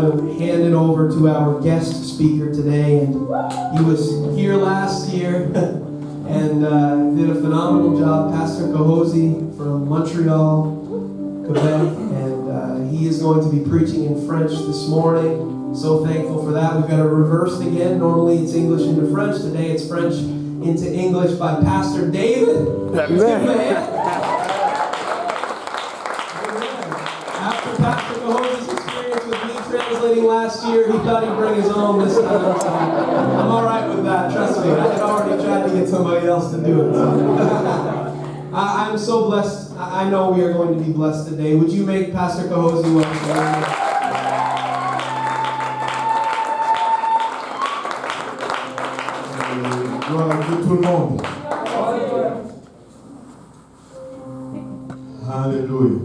Hand it over to our guest speaker today, and he was here last year and did a phenomenal job. Pastor Kahozi from Montreal, Quebec, and he is going to be preaching in French this morning. So thankful for that. We've got it reversed again. Normally it's English into French. Today it's French into English by Pastor David. After Pastor Kahozi's experience with me translating last year, he thought he'd bring his own this time. So I'm all right with that. Trust me. I had already tried to get somebody else to do it. So. I'm so blessed. I know we are going to be blessed today. Would you make Pastor Kahozi welcome? Gloire à tout le monde. Alléluia.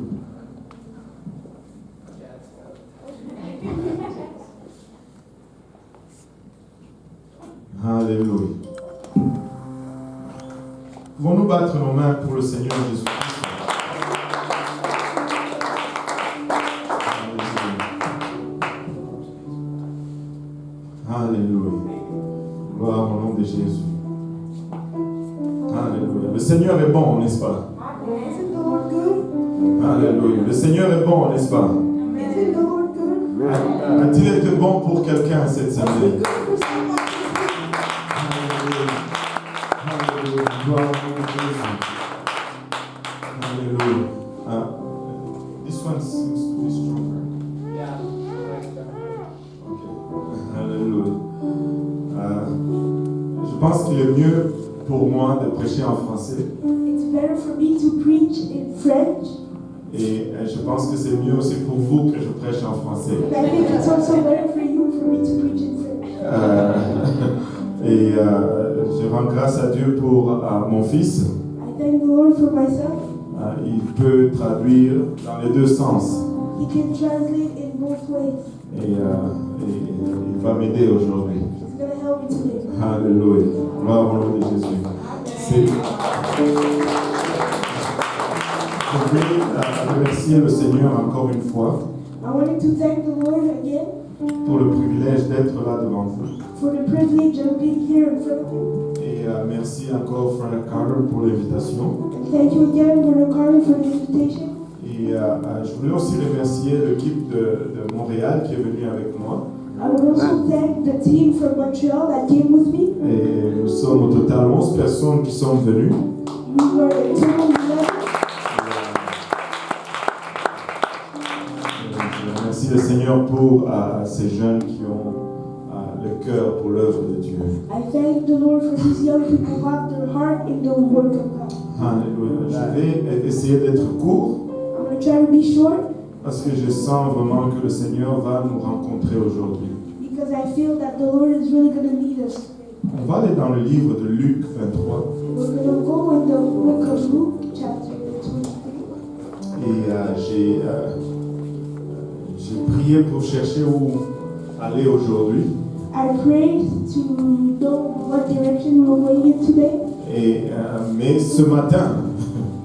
Alléluia. Pouvons-nous battre nos mains pour le Seigneur Jésus-Christ? Alléluia. Gloire au nom de Jésus. Alléluia. Le Seigneur est bon, n'est-ce pas? Alléluia. Le Seigneur est bon, n'est-ce pas? A-t-il été bon pour quelqu'un cette semaine? Alléluia. Alléluia. Gloire au nom de Jésus. Alléluia. This one seems to be stronger. Yeah. Okay. Alléluia. Je pense qu'il est mieux pour moi de prêcher en français. It's better for me to preach in French. Et je pense que c'est mieux aussi pour vous que je prêche en français. I think it's also better for you for me to preach in French. Et je rends grâce à Dieu pour mon fils. I thank the Lord for my son. Il peut traduire dans les deux sens. He can translate in both ways. Et il va m'aider aujourd'hui. He's going to help me today. Alléluia. Gloire au nom de Jésus. Je voulais remercier le Seigneur encore une fois I wanted to thank the Lord again pour le privilège d'être là devant vous. for the privilege of being here in front of you. Et merci encore Frank Carter pour l'invitation. And thank you again, Brother Carter, for the invitation. Et je voulais aussi remercier l'équipe de Montréal qui est venue avec moi. I would also thank the team from Montreal that came with me. Et nous sommes au total 11 personnes qui sont venues. We were in total 11. Je remercie le Seigneur pour ces jeunes qui ont le cœur pour l'œuvre de Dieu. I thank the Lord for these young people who have their heart in the work of God. Alléluia. Je vais essayer d'être court I'm going to try to be short parce que je sens vraiment que le Seigneur va nous rencontrer aujourd'hui. because I feel that the Lord is really going to lead us today. On va aller dans le livre de Luc 23 We're going to go in the book of Luke, chapter 23. et j'ai prié pour chercher où aller aujourd'hui. I prayed to know what direction we're going in today. Mais ce matin,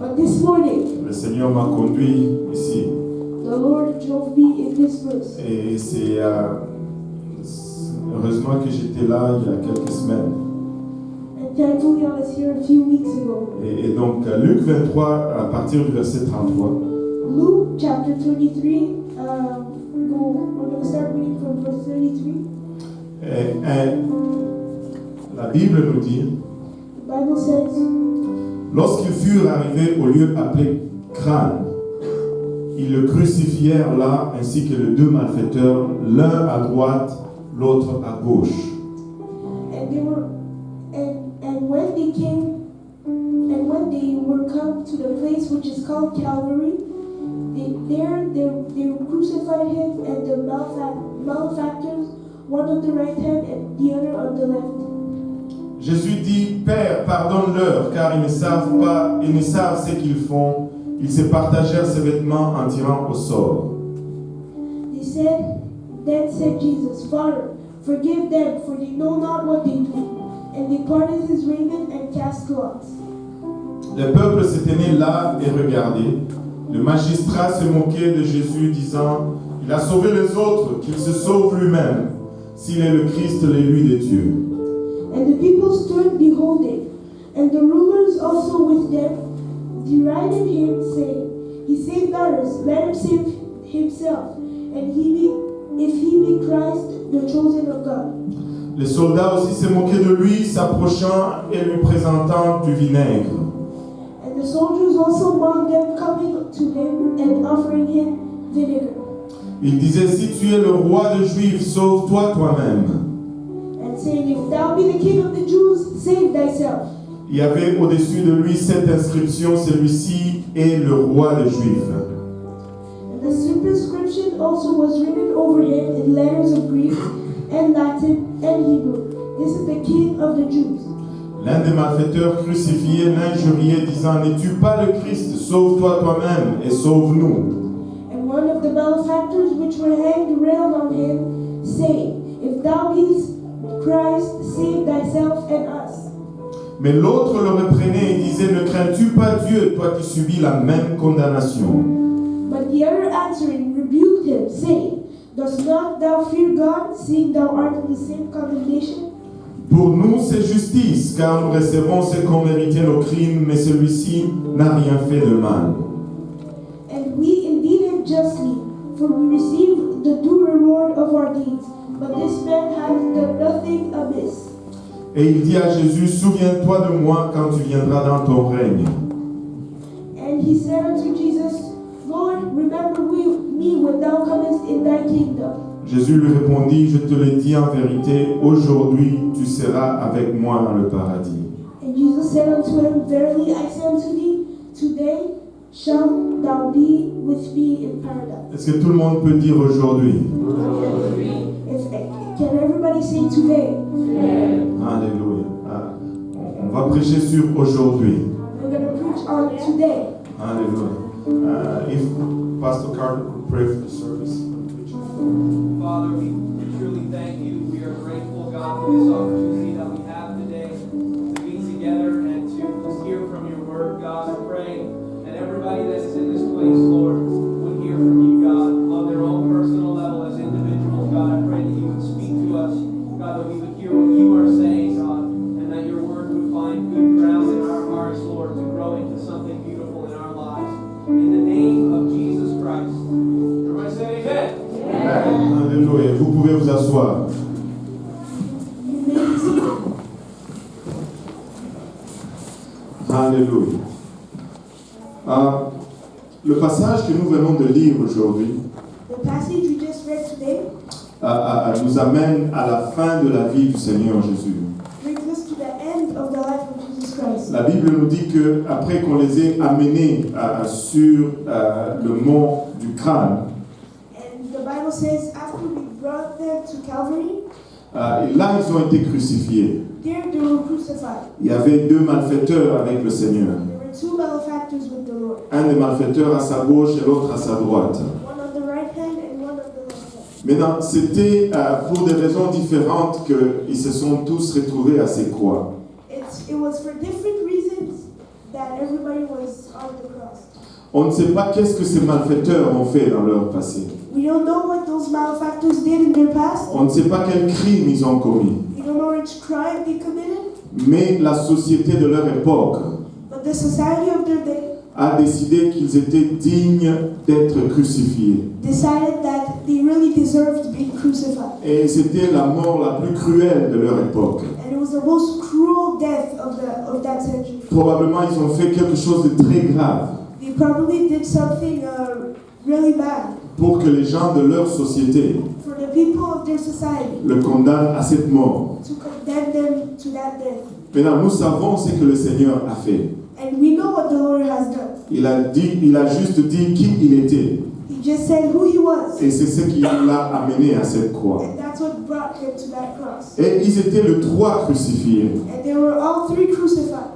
But this morning, le Seigneur m'a conduit ici. the Lord drove me in this verse. Et c'est heureusement que j'étais là il y a quelques semaines. And thankfully I was here a few weeks ago. Et donc Luc 23 à partir du verset 33. Luke chapter 23, we're going to start reading from verse 33. La Bible nous dit, The Bible says, lorsqu'ils furent arrivés au lieu appelé Crâne, ils le crucifièrent là ainsi que les deux malfaiteurs, l'un à droite, l'autre à gauche. And when they were come to the place which is called Calvary, they crucified him and the malefactors, one on the right hand and the other on the left. Jésus dit, Père, pardonne-leur, car ils ne savent ce qu'ils font. Ils se partagèrent ses vêtements en tirant au sort. Then said Jesus, Father, forgive them, for they know not what they do. And they parted his raiment and cast lots. Le peuple se tenait là et regardait. Le magistrat se moquait de Jésus, disant, Il a sauvé les autres, qu'il se sauve lui-même, s'il est le Christ, l'élu de Dieu. And the people stood beholding, and the rulers also with them derided him, saying, He saved others, let him save himself, and if he be Christ, the chosen of God. Les soldats aussi se moquaient de lui, s'approchant et lui présentant du vinaigre. And the soldiers also mocked them, coming to him and offering him vinegar. Il disait, si tu es le roi des Juifs, sauve-toi toi-même. And saying, If thou be the king of the Jews, save thyself. Il y avait au-dessus de lui cette inscription, celui-ci est le roi des Juifs. And the superscription also was written over him in letters of Greek and Latin and Hebrew. This is the king of the Jews. L'un des malfaiteurs crucifiés l'injuriait, disant, n'es-tu pas le Christ? Sauve-toi toi-même et sauve-nous. And one of the malefactors which were hanged railed on him, saying, If thou beest Christ, save thyself and us. Mais l'autre le reprenait et disait, ne crains-tu pas Dieu, toi qui subis la même condamnation? But the other answering rebuked him, saying, Dost not thou fear God, seeing thou art in the same condemnation? Pour nous, c'est justice, car nous recevons ce qu'ont mérité nos crimes, mais celui-ci n'a rien fait de mal. And we indeed have justly, for we receive the due reward of our deeds. But this man hath done nothing amiss. Et il dit à Jésus, souviens-toi de moi quand tu viendras dans ton règne. And he said unto Jesus, Lord, remember me when thou comest in thy kingdom. Jésus lui répondit, je te le dis en vérité, aujourd'hui tu seras avec moi dans le paradis. And Jesus said unto him, Verily I say unto thee, today shalt thou be with me in paradise. Est-ce que tout le monde peut dire aujourd'hui? Can everybody say today? Alléluia. On va prêcher sur aujourd'hui. We're going to preach on today. Alléluia. If Pastor Carter could pray for the service. Father, we truly thank you. We are grateful, God, for this opportunity that we have today to be together and to hear from your word, God. I pray that everybody that is in this place, Lord, would hear from you, God, on their own personal level as individuals, God. I pray that you would speak to us, God, that we would hear what you are saying, God, and that your word would find good ground in our hearts, Lord, to grow into something beautiful in our lives. In the name of Jesus Christ. Everybody say amen. Alléluia. Vous pouvez vous asseoir. Alléluia. Le passage que nous venons de lire aujourd'hui The passage we just read today nous amène à la fin de la vie du Seigneur Jésus. brings us to the end of the life of Jesus Christ. La Bible nous dit que après qu'on les ait amenés sur le mont du crâne, And the Bible says, after we brought them to Calvary, et là ils ont été crucifiés. there they were crucified. Il y avait deux malfaiteurs avec le Seigneur. There were two malefactors with the Lord, Un des malfaiteurs à sa gauche et l'autre à sa droite. one on the right hand and one on the left hand. Maintenant, c'était pour des raisons différentes qu'ils se sont tous retrouvés à ces croix. It was for different reasons that everybody was on the cross. On ne sait pas qu'est-ce que ces malfaiteurs ont fait dans leur passé. We don't know what those malefactors did in their past. On ne sait pas quel crime ils ont commis. We don't know which crime they committed. Mais la société de leur époque But the society of their day a décidé qu'ils étaient dignes d'être crucifiés. decided that they really deserved to be crucified. Et c'était la mort la plus cruelle de leur époque. And it was the most cruel death of that century. Probablement, ils ont fait quelque chose de très grave They probably did something really bad pour que les gens de leur société for the people of their society le condamnent à cette mort. to condemn them to that death. Maintenant, nous savons ce que le Seigneur a fait. And we know what the Lord has done. Il a juste dit qui il était. He just said who he was. Et c'est ce qui l'a amené à cette croix. And that's what brought him to that cross. Et ils étaient les trois crucifiés. And they were all three crucified.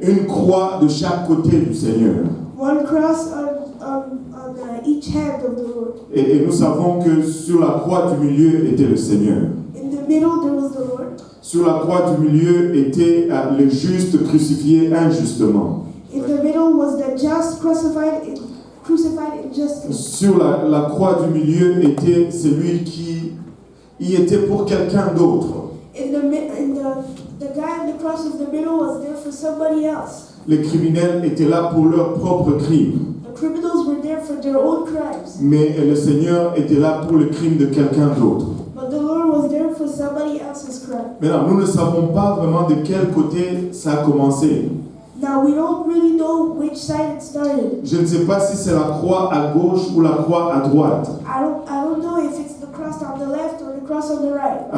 Une croix de chaque côté du Seigneur. One cross on each hand of the Lord. Et nous savons que sur la croix du milieu était le Seigneur. In the middle there was the Lord. Sur la croix du milieu était le juste crucifié injustement. In the middle was the just crucified crucified in justice. Sur la croix du milieu était celui qui y était pour quelqu'un d'autre. The guy on the cross of the middle was there for somebody else. Les criminels étaient là pour leurs propres crimes. The criminals were there for their own crimes. Mais le Seigneur était là pour le crime de quelqu'un d'autre. But the Lord was there for somebody else's crime. Maintenant, nous ne savons pas vraiment de quel côté ça a commencé. Now we don't really know which side it started. Je ne sais pas si c'est la croix à gauche ou la croix à droite. I don't know if it's the cross on the left or the cross on the right.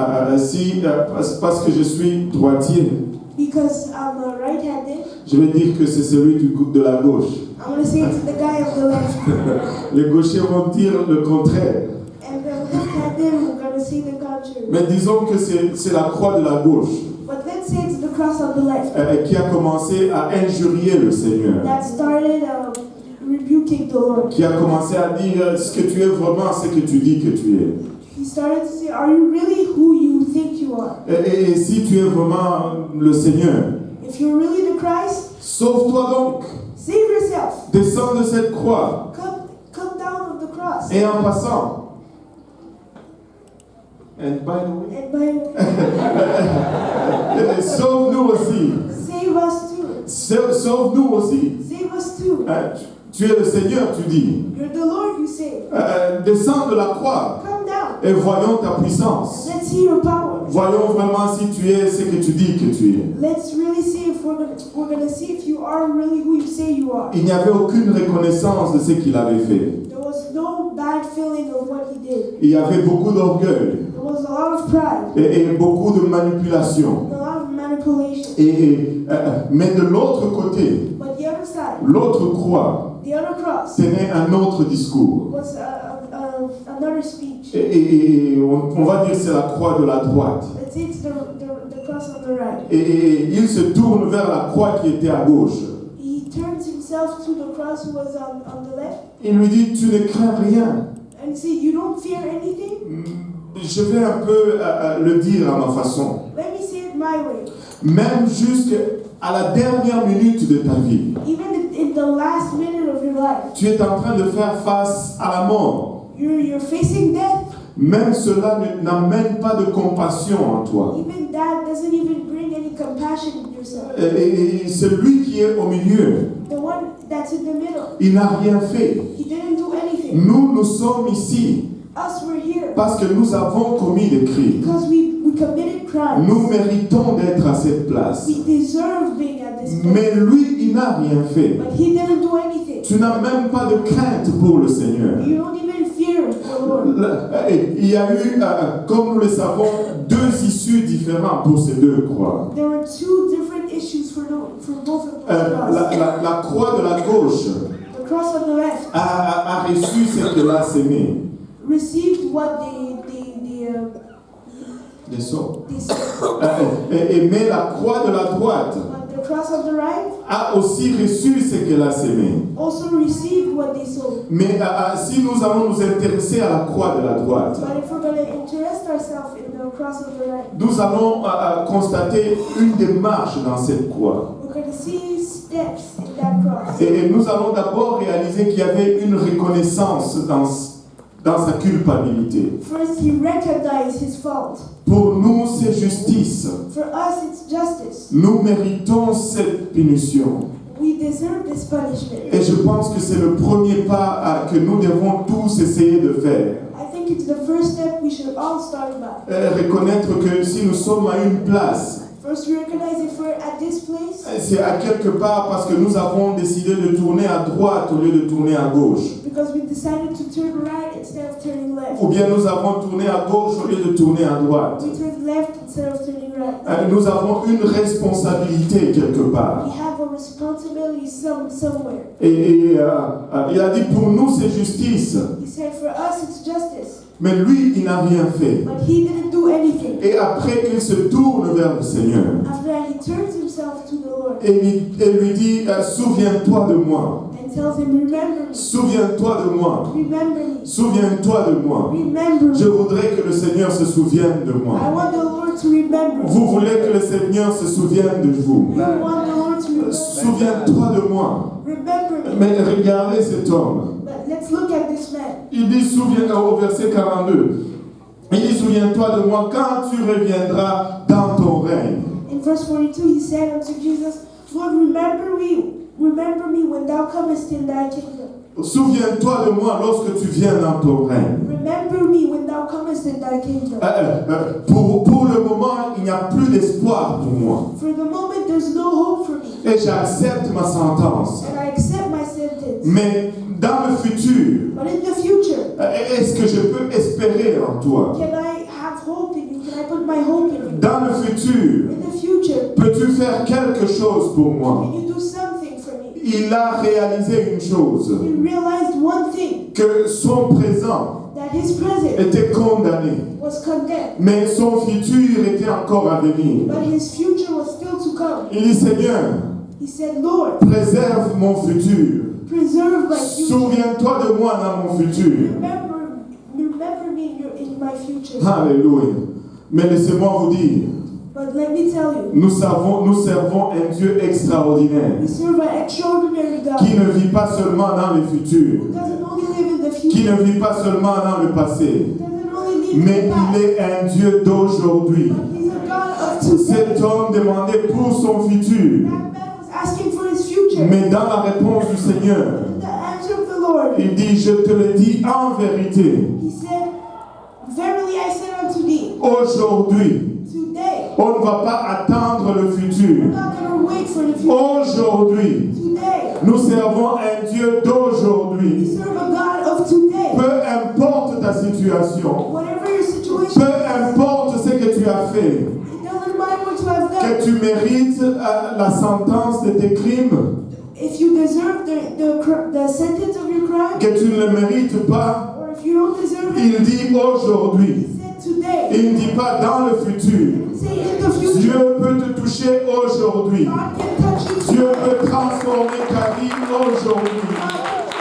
Parce que je suis droitier, Because I'm right-handed, je vais dire que c'est celui de la gauche. I'm going to say it's the guy on the left. Les gauchers vont dire le contraire. And the left-handed, we're going to say the contrary. Mais disons que c'est la croix de la gauche But let's say it's the cross on the left qui a commencé à injurier le Seigneur. that started rebuking the Lord. Qui a commencé à dire ce que tu es vraiment, ce que tu dis que tu es. He started to say, are you really who you think you are? Et si tu es vraiment le Seigneur, If you're really the Christ, sauve-toi donc. save yourself. Descends de cette croix. Come down of the cross. Et en passant, and by the way, sauve-nous aussi. Save us too. Sauve-nous aussi. Save us too. Tu es le Seigneur, tu dis. You're the Lord, you say. Descends de la croix Come down. et voyons ta puissance. Let's see your power. Voyons vraiment si tu es ce que tu dis que tu es. Let's really see if we're gonna see if you are really who you say you are. Il n'y avait aucune reconnaissance de ce qu'il avait fait. There was no bad feeling of what he did. Il y avait beaucoup d'orgueil There was a lot of pride, et beaucoup de manipulation. a lot of manipulation. Mais de l'autre côté, But the other side, l'autre croix the other cross, tenait un autre discours. was another speech. Et on va dire que c'est la croix de la droite. Let's say it's the cross on the right. Et il se tourne vers la croix qui était à gauche. He turns himself to the cross who was on the left, Il lui dit, tu ne crains rien. and he said, you don't fear anything? Je vais un peu le dire à ma façon. Let me say it my way. Même jusqu'à la dernière minute de ta vie, Even in the last minute of your life, tu es en train de faire face à la mort. you're facing death. Même cela n'amène pas de compassion en toi. Even that doesn't even bring any compassion in yourself. Et celui qui est au milieu, The one that's in the middle, il n'a rien fait. he didn't do anything. Nous sommes ici Us, we're here parce que nous avons commis des crimes. because we committed crimes. Nous méritons d'être à cette place. We deserve being at this place. Mais lui, il n'a rien fait. But he didn't do anything. Tu n'as même pas de crainte pour le Seigneur. You don't even fear the Lord. Il y a eu, comme nous le savons, deux issues différentes pour ces deux croix. There were two different issues for both of those crosses. La croix de la gauche The cross on the left a reçu ce qu'elle a sémé. received what Des sorts. they said. Mais la croix de la droite But the cross on the right a aussi reçu ce qu'elle a sémé. also received what they sowed. Mais si nous allons nous intéresser à la croix de la droite, But if we're going to interest ourselves in the cross on the right, nous allons constater une démarche dans cette croix. we're going to see steps in that cross. Et nous allons d'abord réaliser qu'il y avait une reconnaissance dans sa culpabilité. First, he recognized his fault. Pour nous, c'est justice. For us, it's justice. Nous méritons cette punition. We deserve this punishment. Et je pense que c'est le premier pas que nous devons tous essayer de faire. I think it's the first step we should all start by. Reconnaître que si nous sommes à une place, First, we recognize if we're at this place, c'est à quelque part parce que nous avons décidé de tourner à droite au lieu de tourner à gauche. because we decided to turn right instead of turning left. Ou bien nous avons tourné à gauche au lieu de tourner à droite. We turned left instead of turning right. Nous avons une responsabilité quelque part. We have a responsibility somewhere. Et il a dit pour nous c'est justice. He said for us it's justice. Mais lui, il n'a rien fait. But he didn't do anything. Et après, il se tourne vers le Seigneur. After that, he turns himself to the Lord Et lui dit, souviens-toi de moi. and tells him, remember me. Souviens-toi de moi. Remember me. Souviens-toi de moi. Remember Je me. voudrais que le Seigneur se souvienne de I moi. want the Lord to remember me. Vous voulez que le Seigneur se souvienne de vous. You want the Lord to remember me. Souviens-toi de moi. Remember me. Mais regardez cet homme. let's look at this man. Il dit, au verset 42, il dit, souviens-toi de moi quand tu reviendras dans ton règne. In verse 42, he said unto Jesus, Lord, remember me when thou comest in thy kingdom. Souviens-toi de moi lorsque tu viens dans ton règne. Remember me when thou comest in thy kingdom. Pour le moment, il n'y a plus d'espoir pour moi. For the moment, there's no hope for me. Et j'accepte ma sentence. And I accept my sentence. Mais dans le futur, But in the future, est-ce que je peux espérer en toi? can I have hope in you? Can I put my hope in you? Dans le futur, In the future, peux-tu faire quelque chose pour moi? can you do something for me? Il a réalisé une chose, He realized one thing, que son présent that his present était condamné, was condemned, mais son futur était encore à venir. but his future was still to come. Il dit, Seigneur, He said, Lord, préserve mon futur. preserve my future. Souviens-toi de moi dans mon futur. Remember me in my future. Alléluia. Mais laissez-moi vous dire, But let me tell you, nous servons un Dieu extraordinaire we serve an extraordinary God qui ne vit pas seulement dans le futur, who doesn't only live in the qui future, ne vit pas seulement dans le passé, doesn't only live in mais the past, il est un Dieu d'aujourd'hui. but he's a God of today. Cet homme demandait pour son futur, That man was asking for his future. mais dans la réponse du Seigneur, In the answer of the Lord, il dit, je te le dis en vérité, he said, Verily I say unto thee, aujourd'hui, today, on ne va pas attendre le futur. we're not going to wait for the future. Aujourd'hui, Today, nous servons un Dieu we d'aujourd'hui. serve a God of today. Peu importe ta situation, Whatever your situation peu is, importe ce que tu as fait, it doesn't matter what you have done. que tu mérites la sentence de tes crimes, If you deserve the sentence of your crime, que tu ne le mérites pas, or if you don't deserve it, il dit aujourd'hui. he said today. Il ne dit pas dans le futur. Say in the future, Dieu peut te toucher aujourd'hui. God can touch you. Dieu peut transformer ta vie aujourd'hui.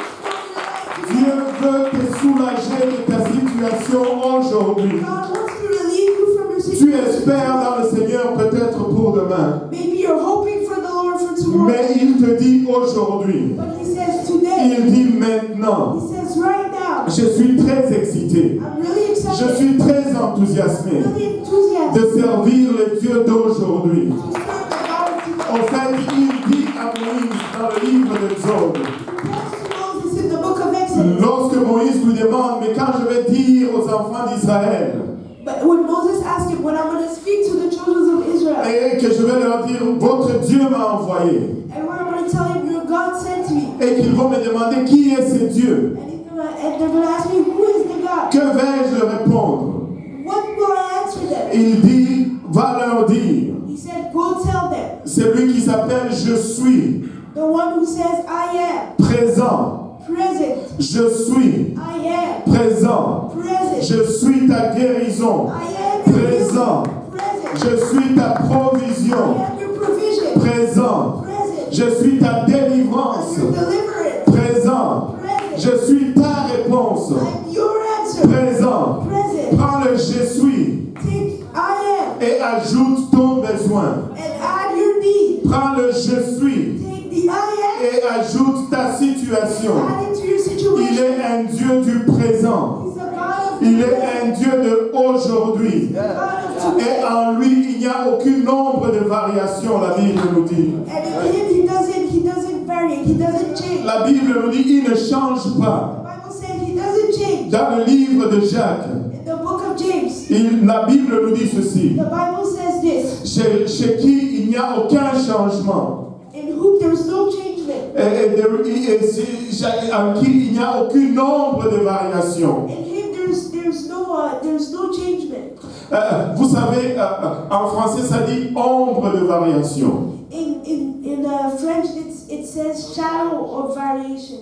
God Dieu veut te soulager de ta situation aujourd'hui. wants to relieve you from your Tu situation. espères dans le Seigneur peut-être pour demain. Maybe you're hoping for the Lord for tomorrow, Mais il te dit aujourd'hui. but he says today. Il dit maintenant. He says right now. Je suis très excité. I'm really Je excited. suis très enthousiasmé Really enthusiastic de servir le Dieu d'aujourd'hui. to serve the God of today. En fait, il dit à Moïse dans le livre d'Exode, He tells to Moses in the book of Exodus. lorsque Moïse lui demande, mais quand je vais dire aux enfants d'Israël, But when Moses asked him, when I'm going to speak to the children of Israel, et que je vais leur dire, votre Dieu m'a envoyé, and when I'm going to tell him, your God sent me, et qu'ils vont me demander qui est ce Dieu, and they're going to ask me, who is the God? que vais-je leur répondre? What will I answer them? Il dit, va leur dire, He said, go tell them. celui qui s'appelle je suis, The one who says, I am présent, present. je suis, I am présent, present. je suis ta guérison, I am your présent, present. je suis ta I provision, am your provision. présent, Present. je suis ta délivrance, I'm your deliverance. présent, Present. je suis ta réponse, I'm your answer. présent. Present. Prends le je suis Take I am et ajoute ton besoin. and add your need. Prends le je suis Take the I am et ajoute ta situation. and add it to your Il situation. est un Dieu du présent. He's a God of Il est today. un Dieu de aujourd'hui. God of Et today. en lui, il n'y a aucun nombre de variations, la Bible nous dit. And in him, he doesn't vary. He doesn't change. La Bible nous dit, il ne change pas. The Bible said he doesn't change. Dans le livre de Jacques, In the book of James, la Bible nous dit ceci. the Bible says this, Chez qui il n'y a aucun changement. in whom there's no changement. En qui il n'y a aucun nombre de variations. In him, there's no changement. Vous savez, en français, ça dit ombre de variation. In French, it says shadow or variation.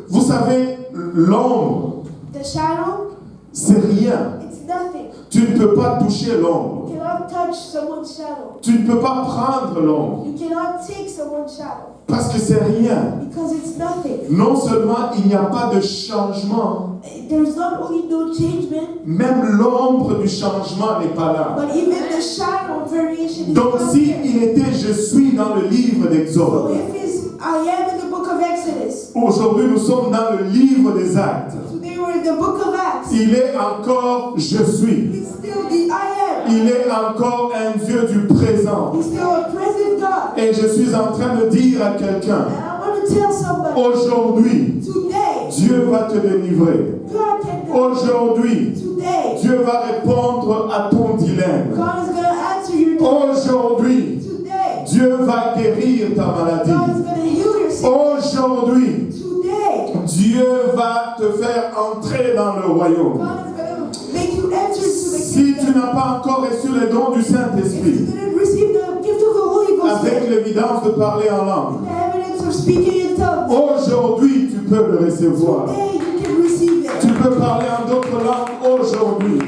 Vous savez, l'ombre, The shadow, c'est rien. it's nothing. Tu ne peux pas toucher l'ombre. You cannot touch someone's shadow. Tu ne peux pas prendre l'ombre. You cannot take someone's shadow Parce que c'est rien. because it's nothing. Non seulement il n'y a pas de changement, There's not only no changement, même l'ombre du changement n'est pas là. but even the shadow of variation is Donc not si there. il était je suis dans le livre So d'Exode, if it's I am in the book of Exodus. Aujourd'hui, nous sommes dans le livre des Actes. Today we're in the book of Acts. Il est encore je suis. He's still the I am. Il est encore un Dieu du présent. He's still a present God. Et je suis en train de dire à quelqu'un, And I want to tell somebody, aujourd'hui, today, Dieu va te délivrer. God can do it. Aujourd'hui, Today, Dieu va répondre à ton dilemme. God is going to answer your need. Aujourd'hui, Today, Dieu va guérir ta God maladie. is going to heal your sickness. Aujourd'hui, Today, Dieu va te faire entrer dans le royaume. God is going to make you enter into the Si tu kingdom. n'as pas encore reçu le don du If you Saint-Esprit, didn't receive the gift of the Holy Ghost, avec l'évidence de parler en langue, the evidence of speaking in tongues, aujourd'hui tu peux le recevoir. today you can receive Tu it. peux parler en d'autres langues aujourd'hui.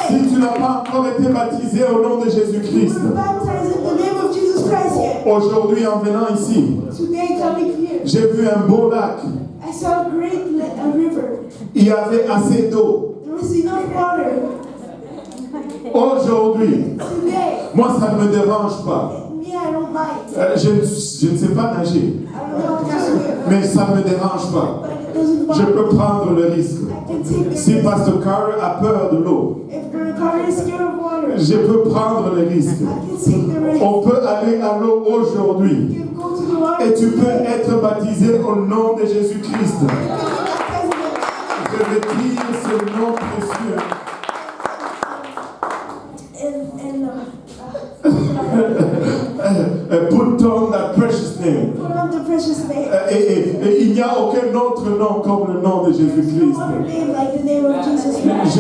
Si tu n'as pas encore été baptisé au nom de Jésus-Christ, We're baptized in the name of Jesus Christ yet. aujourd'hui en venant ici, Today coming here, j'ai vu un beau lac. I saw a great river. Il y avait assez d'eau. There was enough water. Aujourd'hui, Today, moi ça ne me dérange pas. me, I don't mind. Je ne sais pas nager, I don't know how to swim, mais ça ne me dérange pas. but it doesn't Je bother me. peux prendre le risque. I can take the Si risk. Pasteur Carr a peur de l'eau, If the car is scared of water, je peux prendre le risque. I can take the risk. On peut aller à l'eau aujourd'hui You can go to the water et tu peux today. être baptisé au nom de Jésus-Christ. You can be baptized in the Je veux dire ce nom précieux. Put on that precious name. put on the precious name. Et il n'y a aucun autre nom comme le nom de There's no Jésus-Christ. other name like the name of Jesus Christ.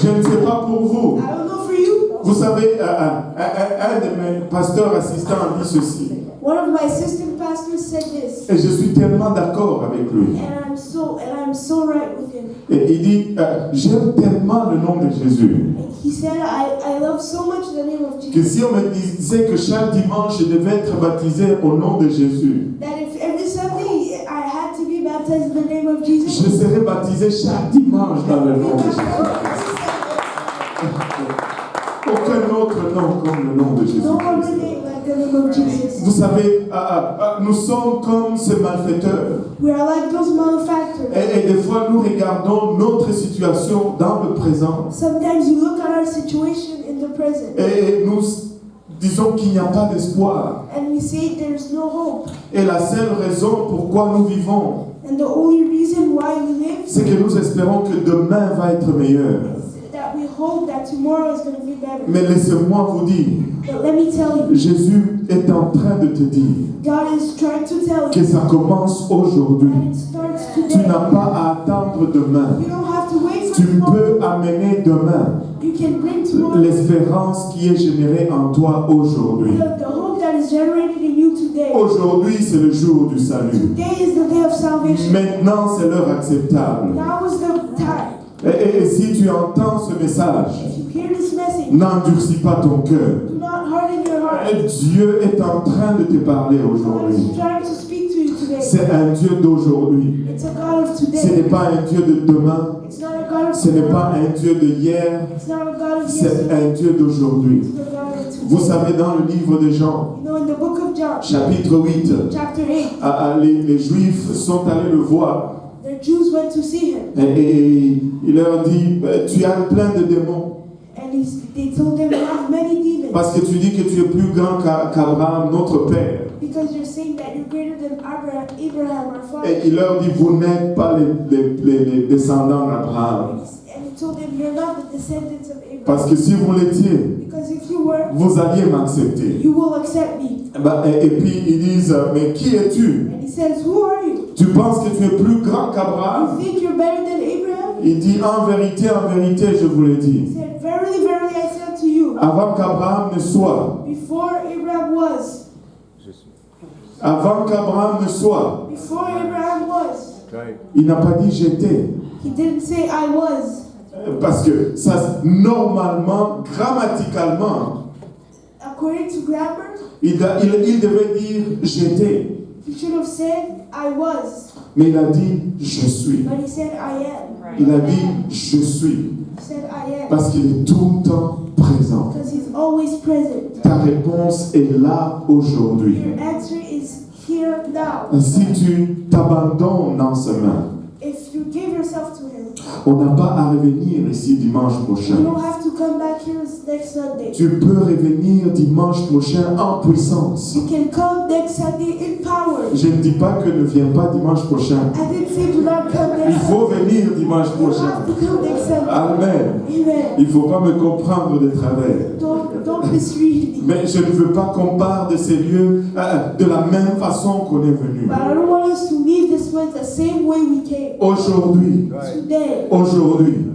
Je ne sais pas pour vous. I don't know for you. Vous savez, un de mes pasteurs assistants dit ceci. One of my assistant pastors said this, Et je suis tellement d'accord avec lui. and I'm so right with him. Et il dit, j'aime tellement le nom de Jésus. And he said, I love so much the name of Que Jesus si on me disait que chaque dimanche je devais être baptisé au nom de Jésus, that if every Sunday I had to be baptized in the name of Jesus, je serais baptisé chaque dimanche dans le nom de Jésus. Aucun autre nom comme le nom de Jésus. no other name like the name of Jesus. Vous savez, nous sommes comme ces malfaiteurs. We are like those malefactors. Et des fois, nous regardons notre situation dans le présent. Sometimes you look at our situation in the present Et nous disons qu'il n'y a pas d'espoir. and we say there's no hope. Et la seule raison pourquoi nous vivons, And the only reason why we live c'est que nous espérons que demain va être meilleur. is that we hope that tomorrow is going to be better. Mais laissez-moi vous dire, But let me tell you, Jésus est en train de te dire God is trying to tell que you ça commence aujourd'hui. that it starts Tu today. n'as pas à attendre demain. You don't have to wait Tu for tomorrow. peux amener demain You can bring tomorrow l'espérance qui est générée en toi aujourd'hui. the hope that is generated in you today. Aujourd'hui, c'est le jour du salut. Today is the day of salvation. Maintenant, c'est l'heure acceptable. Now is the time. Et si tu entends ce message, If you hear this message, n'endurcis pas ton cœur. do not harden your heart. Et Dieu est en train de te parler God aujourd'hui. is trying to speak to you today. C'est un Dieu d'aujourd'hui. It's a God of Ce today. n'est pas un Dieu de demain. It's not a God of Ce n'est tomorrow. pas un Dieu de hier. It's not a God of C'est yesterday. un Dieu d'aujourd'hui. It's the God of today. Vous savez, dans le livre de Jean, You know, in the book of John, chapitre 8, chapter 8, les Juifs sont allés le voir. the Jews went to see him. Et il leur dit, tu as plein de démons. And they told him, you have many demons. Parce que tu dis que tu es plus grand qu'Abraham, notre père. Because you're saying that you're greater than Abraham, our father. Et il leur dit, vous n'êtes pas les descendants d'Abraham. And he told them, you're not the descendants of Abraham. Parce que si vous l'étiez, Because if you were, vous alliez m'accepter. you will accept me. Et puis ils disent, mais qui es-tu? And he says, who are you? Tu penses que tu es plus grand qu'Abraham? You think you're better than Abraham? Il dit, en vérité, je vous le He dis. said, verily, verily, I say unto you, Avant qu'Abraham ne soit, before Abraham was, avant qu'Abraham ne soit, before Abraham was, il n'a pas dit j'étais. he didn't say I was. Parce que ça, normalement, grammaticalement, According to grammar, il devait dire j'étais. he should have said I was. Mais il a dit je suis. But he said I am. Il a dit je suis. He said I am. Parce qu'il est tout le temps présent. Because he's always present. Ta réponse est là aujourd'hui. Your answer is here here now. Si tu t'abandonnes dans ses mains, If you give yourself to Him, on n'a pas à revenir ici dimanche you prochain. don't have to come back here next Sunday. Tu peux revenir dimanche prochain en puissance. You can come next Sunday in power. Je ne dis pas que ne viens pas dimanche prochain. I didn't say do not come Il next faut Sunday. venir dimanche You prochain. have to come next Sunday. Amen. Amen. Il ne faut pas me comprendre de travers. Don't misread me. Mais je ne veux pas qu'on parte de ces lieux de la même façon qu'on est venu. But I don't want us to leave this place the same way we came. Aujourd'hui,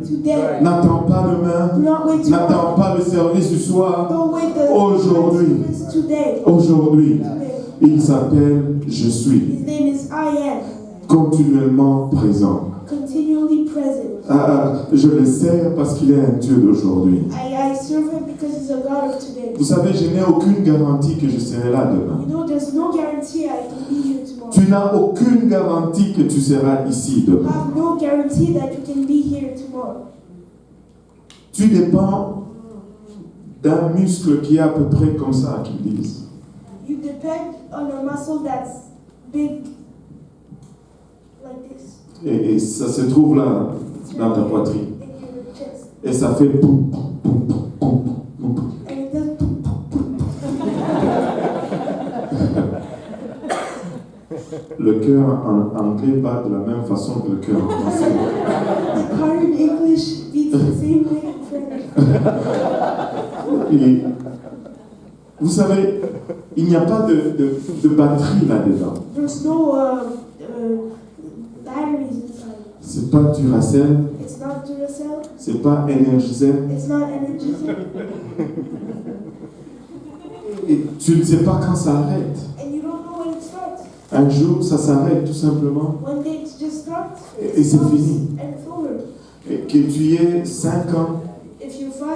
Today. n'attends pas demain, Do not wait n'attends tomorrow. pas le service du soir. Don't wait the Aujourd'hui. service today. Aujourd'hui, Today. il s'appelle Je suis, His name is I am, continuellement présent. continually present. Je le sers parce qu'il est un Dieu d'aujourd'hui. I serve Him because He's a God of today. Vous savez, je n'ai aucune garantie que je serai là demain. You know, there's no guarantee I can be here tomorrow. Tu n'as aucune garantie que tu seras ici You demain. have no guarantee that you can be here tomorrow. Tu dépends d'un muscle qui est à peu près comme ça, qu'ils disent. You depend on a muscle that's big, like this, Et ça se trouve là, dans ta poitrine. in your chest. Et ça fait poum, poum, poum, poum, poum. And it does Le cœur en anglais bat de la même façon que le cœur en français. the heart in English beats the same way in French. Et vous savez, il n'y a pas de batterie là-dedans. There's no batteries inside. C'est pas Duracell, It's not Duracell. c'est pas Energizer. It's not Energizer. Et tu ne sais pas quand ça arrête. And you don't know when it starts. Un jour, ça s'arrête tout simplement. One day it just starts. Et c'est stops, fini. And it's over. Et que tu aies 5 ans, If you're 5,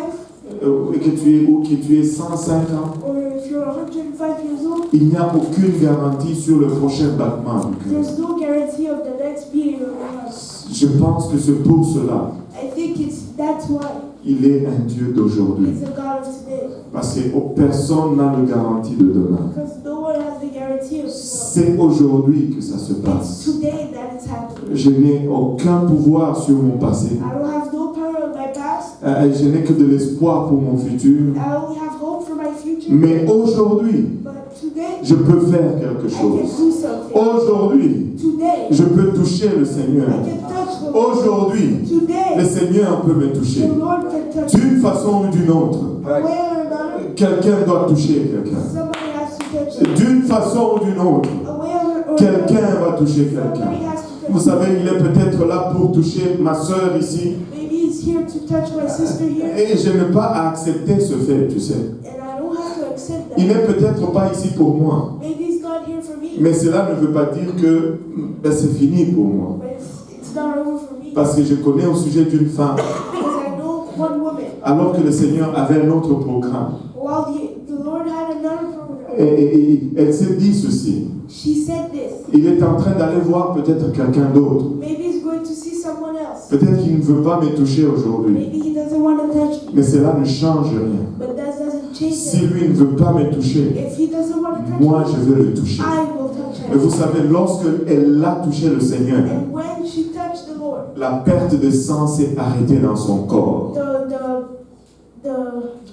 et que tu aies 105 ans, or if you're 105 years old, il n'y a aucune garantie sur le prochain battement du cœur. there's no guarantee of the next beating of your heart. Je pense que c'est pour cela, I think that's why il est un Dieu d'aujourd'hui. He's a God of today. Parce que personne n'a de garantie de demain. Because no one has the guarantee of tomorrow. C'est aujourd'hui que ça se It's passe. today that it's happening. Je n'ai aucun pouvoir sur mon passé. I don't have no power of my past. Je n'ai que de l'espoir pour mon futur. I only have hope for my future. Mais aujourd'hui, But today, je peux faire quelque I can chose. do something. Aujourd'hui, Today, je peux toucher le Seigneur. I can touch the Lord. Aujourd'hui, le Today, Seigneur peut me toucher. the Lord can touch me. D'une façon ou d'une autre, One way or another, quelqu'un doit toucher quelqu'un. somebody has to touch me. D'une façon ou d'une autre, A way or quelqu'un va toucher quelqu'un. somebody has to touch Vous me. savez, il est peut-être là pour toucher ma soeur ici. Maybe he's here to touch my sister here, Et je n'ai pas à accepter ce fait, tu sais. and I don't have to accept Il that. n'est peut-être pas ici pour moi. Maybe he's not here for me, Mais cela ne veut pas dire que c'est fini pour moi. but it's not over for me. Parce que je connais au sujet d'une femme, Because I know one woman. alors que le Seigneur avait un autre programme. While the Lord had another program, Et elle s'est dit ceci. she said this. Il est en train d'aller voir peut-être quelqu'un d'autre. Maybe he's going to see someone else. Peut-être qu'il ne veut pas me toucher aujourd'hui. Maybe he doesn't want to touch me. Mais cela ne change rien. But that doesn't change Si it. lui ne veut pas me toucher, If he doesn't want to touch moi me, je vais le toucher. I will touch Et vous him. savez, lorsque elle a touché le Seigneur, And when she touched the Lord, la perte de sang s'est arrêtée dans son corps. the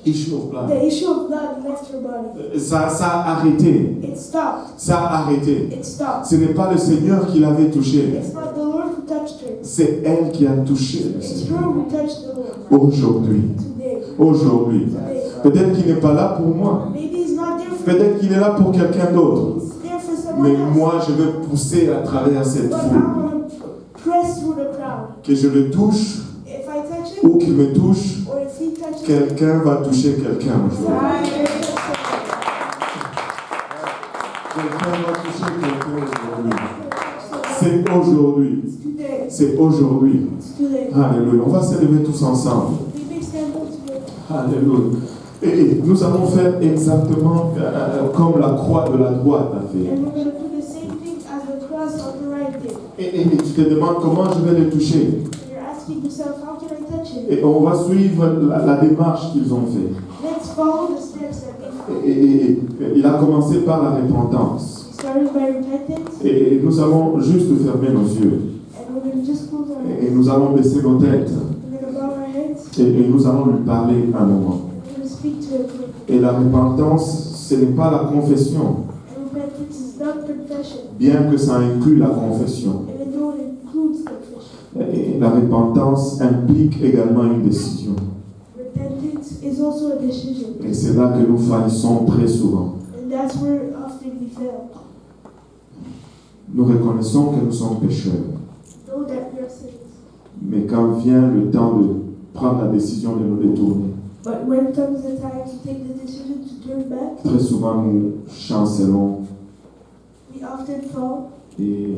Issue of blood. issue of blood left her body. Ça a arrêté. It stopped. Ça a arrêté. It stopped. Ce n'est pas le Seigneur qui l'avait touché. It's not the Lord who touched her. C'est elle qui a touché le It's Seigneur. her who touched the Lord. Aujourd'hui. Today. Aujourd'hui. Today. Peut-être qu'il n'est pas là pour moi. Maybe he's not there for Peut-être qu'il est là pour quelqu'un d'autre. He's there for someone Mais else. moi, je vais pousser à travers cette But I foule. want to press through the crowd. Que je le touche If I touch him, ou qu'il me touche, or if he touches me, quelqu'un va toucher quelqu'un aujourd'hui. I will touch him. Quelqu'un va toucher quelqu'un aujourd'hui. C'est aujourd'hui. It's today. C'est aujourd'hui. It's today. Alléluia. On va se lever tous ensemble. We may stand up together. Alléluia. Et nous allons faire exactement comme la croix de la droite a fait. And we're going to do the same thing as the cross on the right did. Et tu te demandes comment je vais le toucher. And you're asking yourself, how can I touch him? Et on va suivre la démarche qu'ils ont fait. Let's follow the steps that they followed. Et il a commencé par la repentance. He started by repentance, Et nous allons juste fermer nos yeux. and we're going to just close our eyes. Et nous allons baisser nos têtes. We're going to bow our heads. Et nous allons lui parler un moment. We're going to speak to him. Et la repentance, ce n'est pas la confession, And repentance is not confession, bien que ça inclue la confession. even though it includes confession. Et la repentance implique également une décision. Repentance is also a decision, Et c'est là que nous faillissons très souvent. and that's where often we fail. Nous reconnaissons que nous sommes pécheurs. Know that we are sinners. Mais quand vient le temps de prendre la décision de nous détourner, But when comes the time to take the decision to turn back, très souvent nous chancelons we often fall. et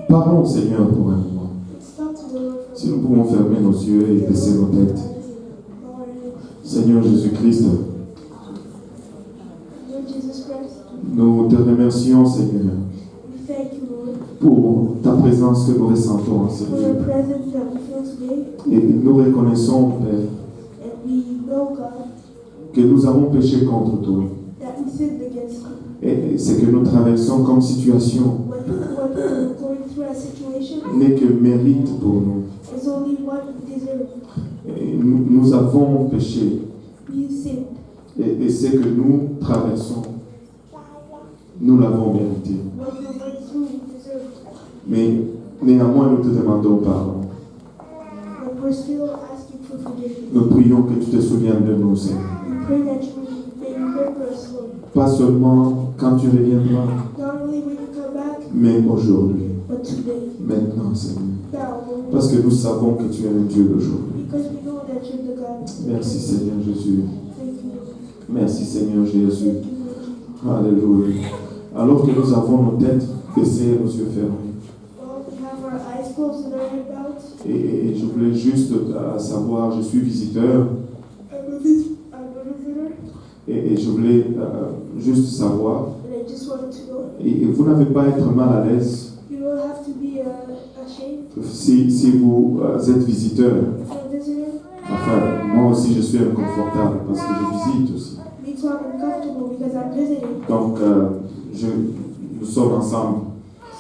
parlons au Seigneur pour un moment. Let's talk to the Lord for Si nous pouvons fermer nos yeux et baisser nos têtes. Bow our heads. Seigneur Jésus-Christ, Lord Jesus Christ, nous te remercions, Seigneur, we thank you, Lord, pour ta présence que nous ressentons, for Seigneur. your presence that we feel today. Et nous reconnaissons, Père, And we know, God, que nous avons péché contre toi. that we sinned against you. Et ce que nous traversons comme situation What we're going through a situation n'est que mérite pour nous. is only what we deserve. Et nous avons péché. We sinned. Et ce que nous traversons, nous l'avons mérité. What we're going through, we deserve. Mais néanmoins, nous te demandons pardon. But we're still asking for forgiveness. Nous prions que tu te souviennes de nous, Seigneur. We pray that you may remember us, Lord. Pas seulement quand tu reviendras, Not only when you come back, mais aujourd'hui, but today, maintenant, Seigneur. now, Lord. Parce que nous savons que tu es le Dieu d'aujourd'hui. Because we know that you're the God. Merci, Seigneur Jésus. Thank you, Lord. Merci, Seigneur Jésus. Thank you, Lord. Alléluia. Alors que nous avons nos têtes baissées et nos yeux fermés. Well, we have our eyes closed and our head bowed. Et je voulais juste savoir, je suis visiteur, I'm a visitor, et je voulais juste savoir, and I just wanted to know. et vous n'avez pas à être mal à l'aise You don't have to be ashamed si vous êtes visiteur. if you're a visitor. Enfin, moi aussi je suis inconfortable parce que je visite aussi. Me too, I'm uncomfortable because I'm visiting. Donc, nous sommes ensemble.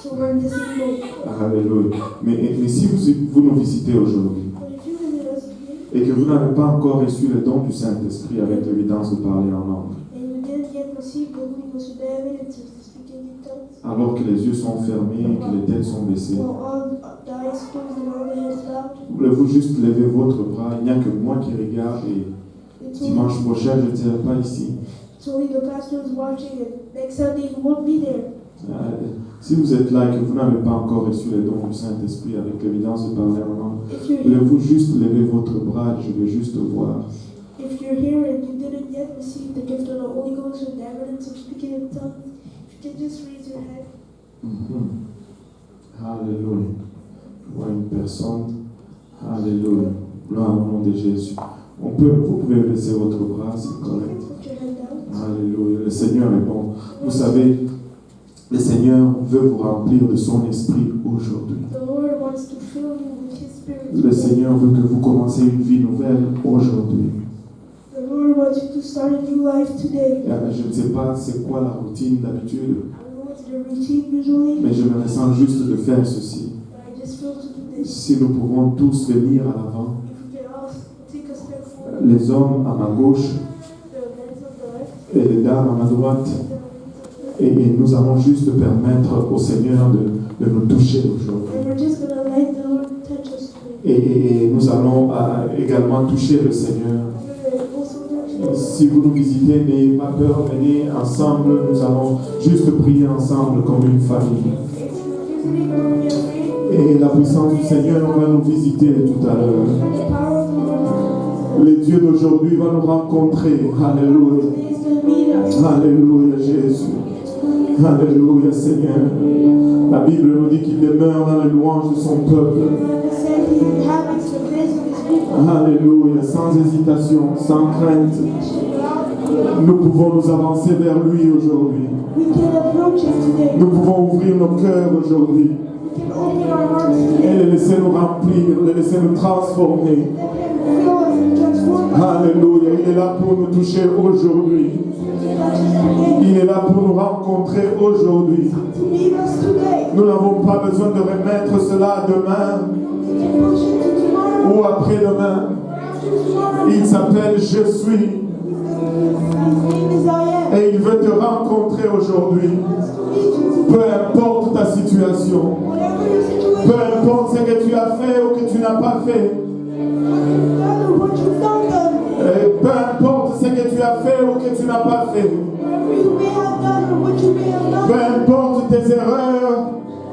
So we're in the same boat. Alléluia. Mais si vous nous visitez aujourd'hui, But if you visit us today, et que vous n'avez pas encore reçu le don du Saint-Esprit avec l'évidence de parler en langue, and you didn't yet receive the Holy Ghost with the evidence of speaking in tongues, alors que les yeux sont fermés et que les têtes sont baissées, while all the eyes closed and all the heads bowed, voulez-vous juste lever votre bras? Il n'y a que moi qui regarde et it's only, dimanche prochain je ne serai pas ici. it's only the pastor is watching, and next Sunday you won't be there. Si vous êtes là et que vous n'avez pas encore reçu le don du Saint-Esprit avec l'évidence de parler en langue, If you're here, voulez-vous juste lever votre bras? Je veux juste voir. if you're here and you didn't yet receive the gift of the Holy Ghost with the evidence of speaking in tongues, if you can just raise your hand. Alléluia. Je vois une personne. Alléluia. Gloire au nom de Jésus. Vous pouvez baisser votre bras, c'est correct. Put your hand down. Alléluia. Le Seigneur est bon. Vous savez, le Seigneur veut vous remplir de son esprit aujourd'hui. The Lord wants to fill you with His Spirit. Le Seigneur veut que vous commenciez une vie nouvelle aujourd'hui. The Lord wants you to start a new life today. Je ne sais pas c'est quoi la routine d'habitude, I don't know what's the routine usually, mais je me ressens juste de faire ceci. but I just feel to do this. Si nous pouvons tous venir à l'avant, If we can all take a step forward, les hommes à ma gauche the men on the left, et les dames à ma droite, the ladies on the left, et nous allons juste permettre au Seigneur de nous toucher aujourd'hui. and we're just gonna let the Lord touch us today. Et nous allons également toucher le Seigneur. We're gonna also touch us. Si vous nous visitez, n'ayez pas peur, venez ensemble, nous allons juste prier ensemble comme une famille. If you're visiting, don't be afraid. Et la puissance du Seigneur va nous visiter tout à l'heure. The power of the Lord Le Dieu d'aujourd'hui va nous rencontrer. Alléluia. is gonna meet us. Alléluia Jésus. Alléluia Seigneur. La Bible nous dit qu'il demeure dans les louanges de son peuple. God said He inhabits the praise of His people. Alléluia. Sans hésitation, sans crainte. Nous pouvons nous avancer vers lui aujourd'hui. We can approach Him today. Nous pouvons ouvrir nos cœurs aujourd'hui. We can open our hearts Et today. le laisser nous remplir, le laisser nous transformer. Let Him fill us and transform us. Alléluia. Il est là pour nous toucher aujourd'hui. Il est là pour nous rencontrer aujourd'hui. To meet us today. Nous n'avons pas besoin de remettre cela demain To push it to tomorrow. ou après-demain. After tomorrow. Il s'appelle Je suis. His name is I am. Et il veut te rencontrer aujourd'hui. Wants to meet you Peu today. importe ta situation. Whatever your Peu situation. importe ce que tu as fait ou que tu n'as pas fait. What you've done. Et peu importe ce que tu as fait ou que tu n'as pas fait. Whatever you may have done or what you may have Peu done. importe tes erreurs.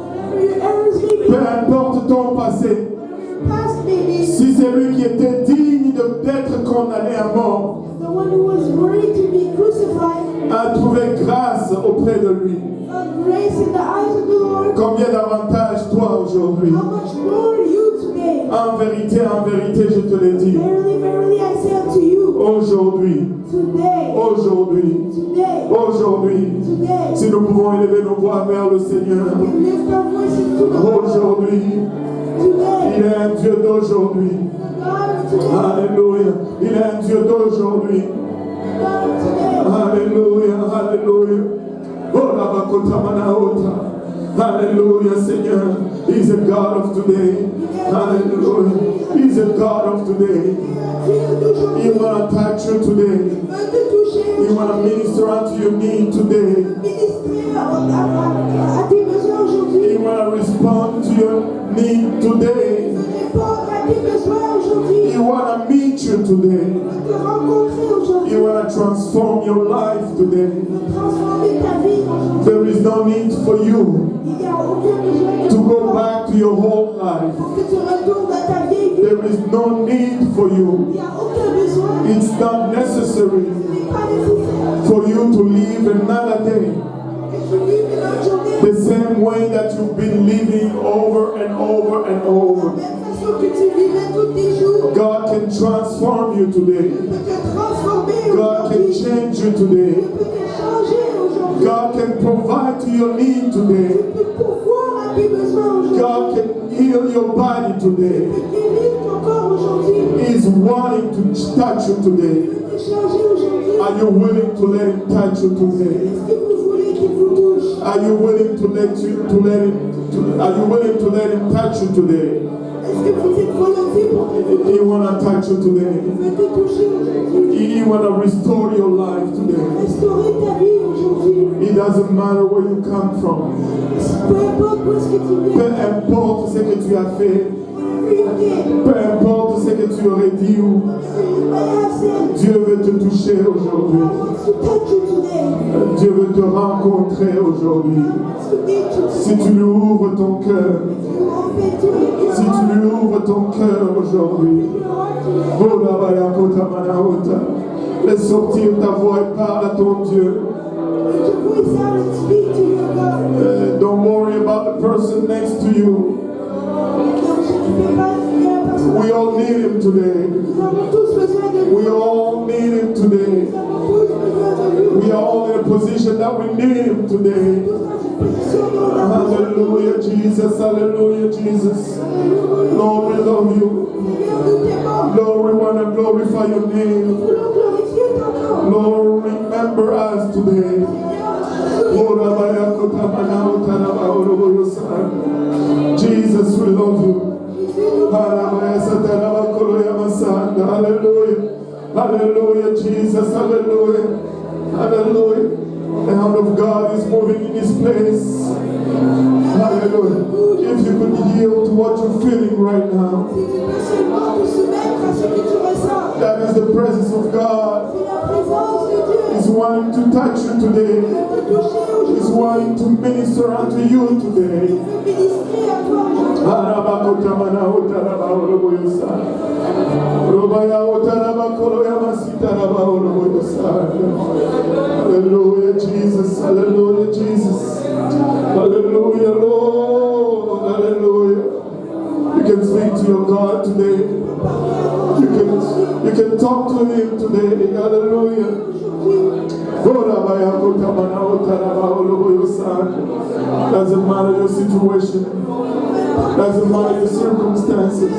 Whatever your errors may be. Peu importe ton passé. Your past may be. Si c'est lui qui était digne d'être condamné à mort The one who was worthy to be crucified. a trouvé grâce auprès de lui. Grace in the eyes of the Lord. Combien d'avantages toi aujourd'hui? How much more you today? En vérité, je te l'ai dit. Verily, verily, I say unto you, Aujourd'hui, today, aujourd'hui, today, aujourd'hui, today, si nous pouvons élever nos voix vers le Seigneur, we lift our voices to the Lord. aujourd'hui, Today, il est un Dieu d'aujourd'hui. the God of today, Alléluia. Il est un Dieu d'aujourd'hui. the God of today. Alléluia, alléluia. Oh, la bakota manaota. Hallelujah, Seigneur. He's a God of today. Hallelujah. He's a God of today. He want to touch you today. He want to minister unto your need today. He want to respond to your need today. He want to meet you today. He want to transform your life today. There is no need for you to go back to your whole life. There is no need for you. It's not necessary for you to live another day the same way that you've been living over and over and over. God can transform you today. God can change you today. God can provide to your need today. God can heal your body today. He's wanting to touch you today. Are you willing to let him touch you today? Are you willing to let him touch you today? He wanna touch you today. He wanna restore your life today. It doesn't matter where you come from. Peu importe ce que tu as fait. Peu importe ce que tu aurais dit. Dieu veut te toucher aujourd'hui. Dieu veut te rencontrer aujourd'hui. Si tu lui ouvres ton cœur. Si tu lui ouvres ton cœur aujourd'hui. Laisse sortir ta voix et parle à ton Dieu. Don't worry about the person next to you. We all need him today. We all need him today. We are all in a position that we need him today. Hallelujah, Jesus. Hallelujah, Jesus. Lord, we love you. Lord, we want to glorify your name. Lord, remember us today. Jesus, we love you. Hallelujah. Hallelujah, Jesus. Hallelujah. Hallelujah. The hand of God is moving in this place. Hallelujah. If you could yield to what you're feeling right now. That is the presence of God. He's wanting to touch you today. He's wanting to minister unto you today. Hallelujah, Jesus. Hallelujah, Jesus. Hallelujah, Lord. Hallelujah. You can speak to your God today. You can talk to him today. Hallelujah. Doesn't matter your situation. Doesn't matter your circumstances.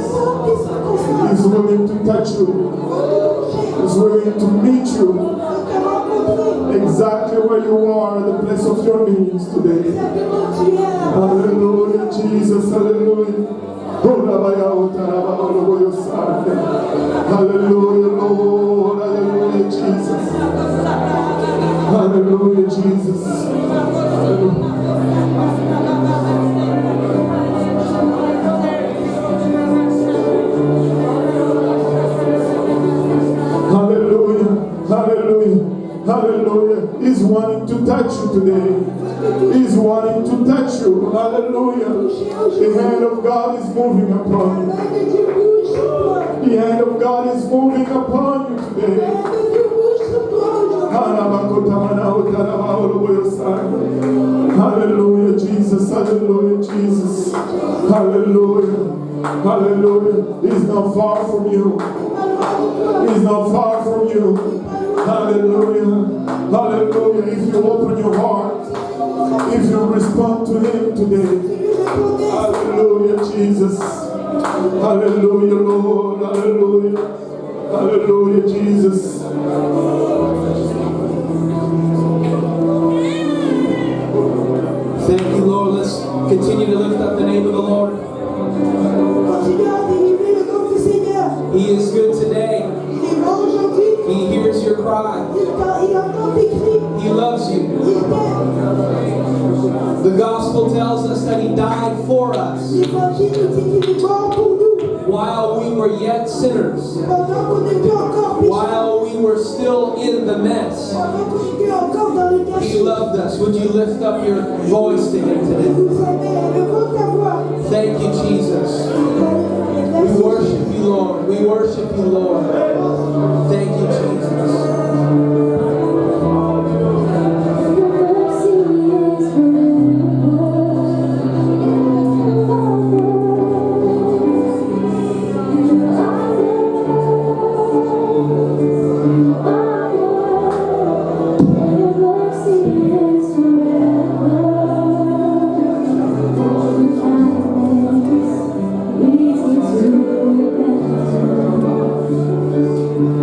He's willing to touch you. willing to meet you te rencontrer. exactly where you are, at the place of your needs today. Exactement, tu es à la Hallelujah, Jesus, hallelujah. Hallelujah, Lord, hallelujah, Jesus. Hallelujah, Jesus. Hallelujah, hallelujah, hallelujah. He's wanting to touch you today. He's wanting to touch you. Hallelujah. The hand of God is moving upon you. main de Dieu bouge sur toi. The hand of God is moving upon you La today. main de Dieu bouge sur toi aujourd'hui. Hallelujah, Jesus. Hallelujah, Jesus. Hallelujah. Hallelujah. He's not far from you. He's not far from you. Hallelujah. Hallelujah. If you open your heart, if you respond to Him today. Hallelujah, Jesus. Hallelujah, Lord. Hallelujah. Hallelujah, Jesus. Thank you, Lord. Let's continue to lift up the name of the Lord. Continue à délivrer le nom du Seigneur. He is good today. Il est bon aujourd'hui. He hears your cry. Il entend tes cris. He loves you. Il t'aime. The gospel tells us that He died for us L'évangile nous dit qu'il est mort pour nous. while we were yet sinners, Pendant qu'on était encore pécheurs. while we were still in the mess. Pendant qu'on était encore dans le He gâchis. loved us. Would you lift up your voice to Him today? Vous savez, levons ta voix. Thank you, Jesus. We worship you, Lord. We worship you, Lord. Thank you, Jesus.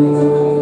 Thank you.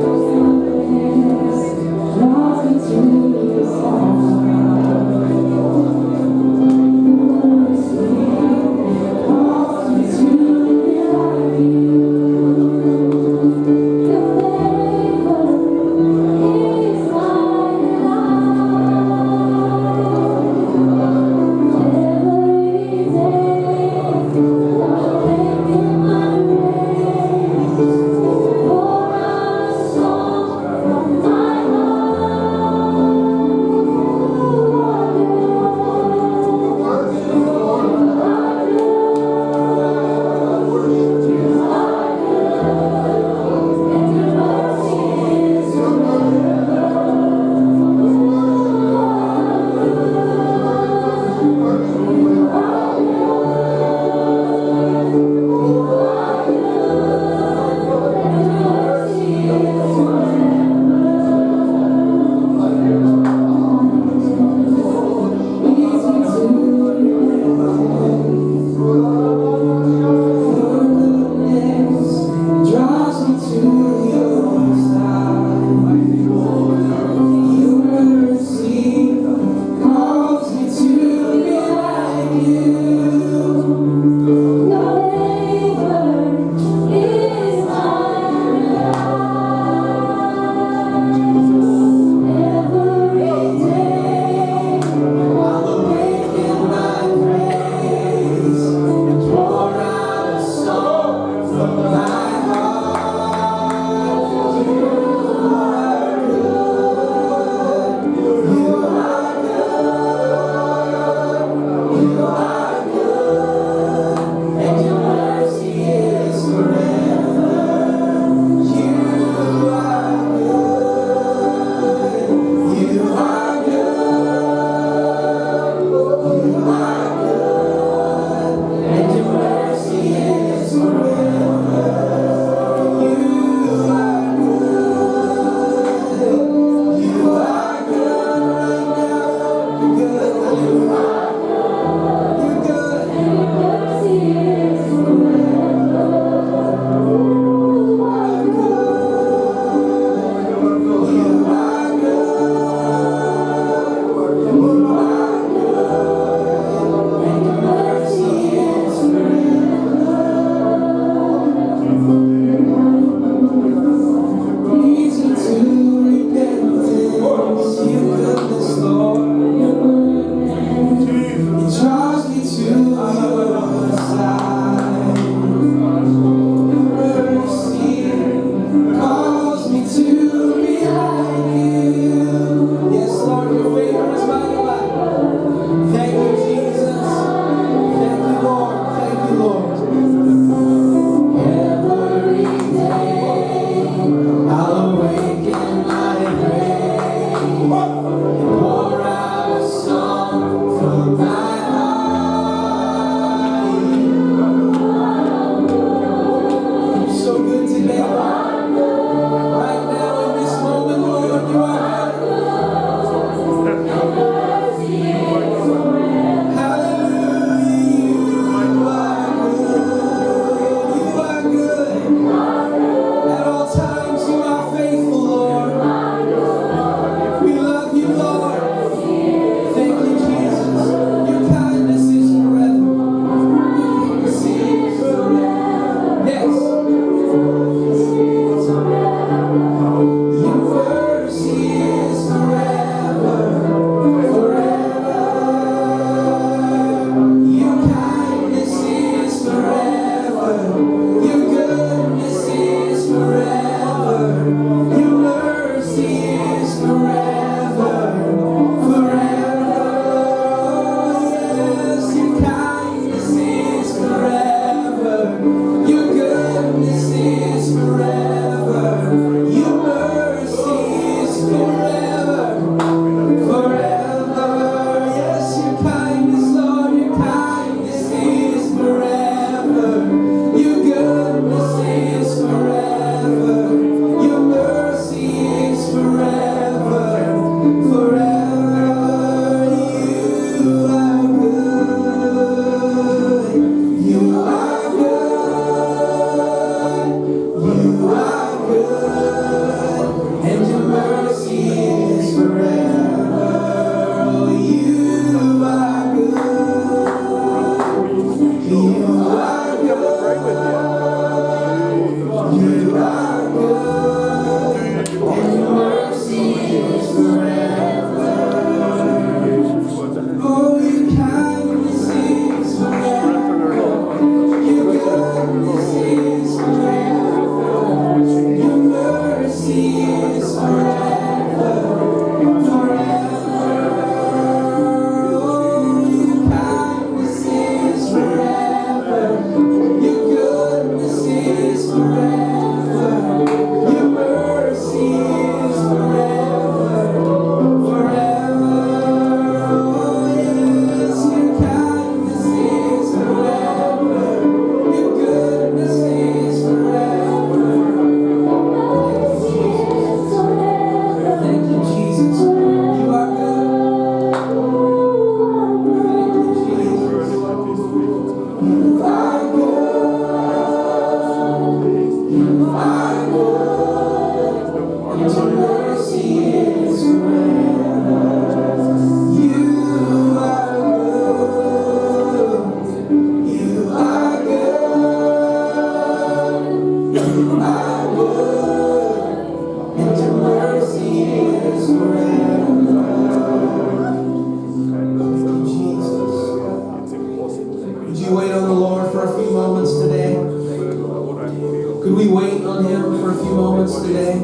forever. Oh, you are good. You are good. You are good. And your mercy is forever. Oh, your kindness is forever. Your goodness is forever. Your mercy is forever. Forever. Oh, your kindness is forever. Your goodness is forever. Your mercy is forever. Forever. Oh, yes, your kindness is forever. Your goodness is forever. Thank you, Jesus. You are good. Thank you, Jesus. You are good. You are good. And your mercy is forever. You are good. You are good. You are good. And your mercy is forever. Jesus. Would you wait on the Lord for a few moments today? Could we wait on Him for a few moments today?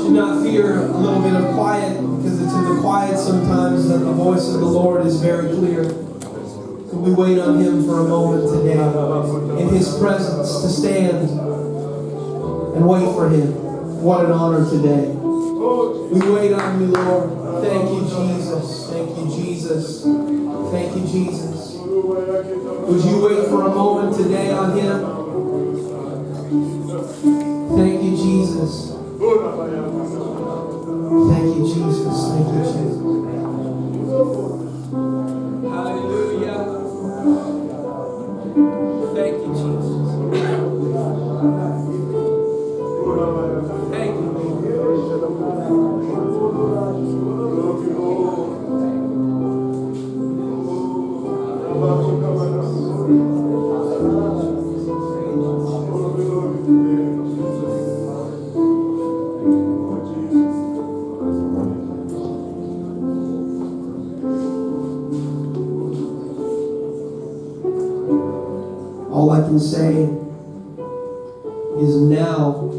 Should not fear a little bit of quiet, because it's in the quiet sometimes that the voice of the Lord is very clear. Could we wait on Him for a moment today? In His presence, to stand and wait for Him. What an honor today. We wait on you, Lord. Thank you, Jesus. Thank you, Jesus. Thank you, Jesus. Would you wait for a moment today on Him? Thank you, Jesus. Thank you, Jesus. Thank you, Jesus. Hallelujah. Thank you, Jesus. Thank you, all I can say is now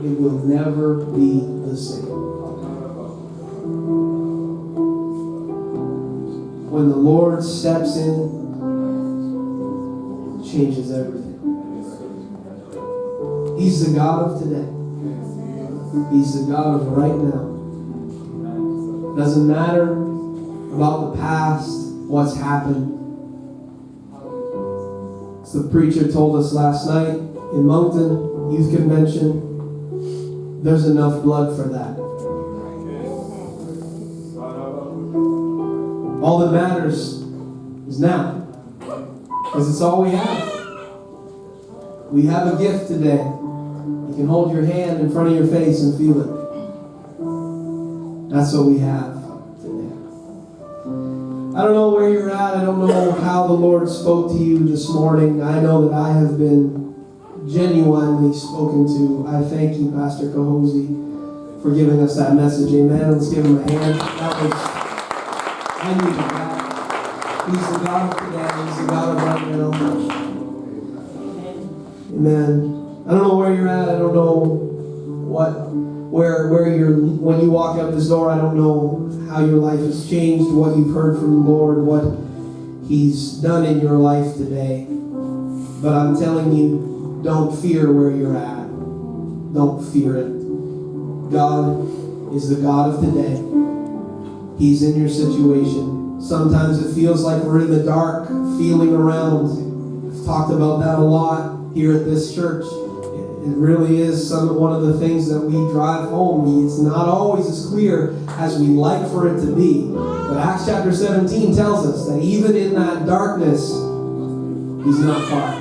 it will never be the same. When the Lord steps in, it changes everything. He's the God of today. He's the God of right now. Doesn't matter about the past, what's happened. As the preacher told us last night in Moncton Youth Convention, there's enough blood for that. All that matters is now, because it's all we have. We have a gift today. You can hold your hand in front of your face and feel it. That's what we have today. I don't know where you're at. I don't know how the Lord spoke to you this morning. I know that I have been genuinely spoken to. I thank you, Pastor Kahosi, for giving us that message. Amen. Let's give him a hand. I needed that. He's the God of today. He's the God of right now. Amen. I don't know where you're at. I don't know where you're, when you walk out this door, I don't know how your life has changed, what you've heard from the Lord, what He's done in your life today. But I'm telling you, don't fear where you're at. Don't fear it. God is the God of today. He's in your situation. Sometimes it feels like we're in the dark, feeling around. I've talked about that a lot here at this church. It really is one of the things that we drive home. It's not always as clear as we like for it to be. But Acts chapter 17 tells us that even in that darkness, He's not far.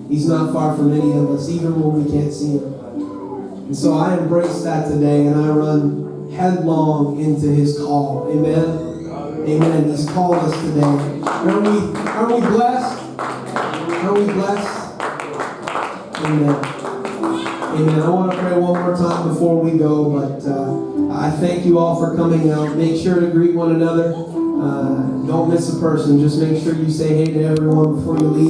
He's not far from any of us, even when we can't see Him. And so I embrace that today, and I run headlong into His call. Amen? Amen. He's called us today. Aren't we blessed? Aren't we blessed? Amen. Amen. I want to pray one more time before we go, but I thank you all for coming out. Make sure to greet one another. Don't miss a person. Just make sure you say hey to everyone before you leave.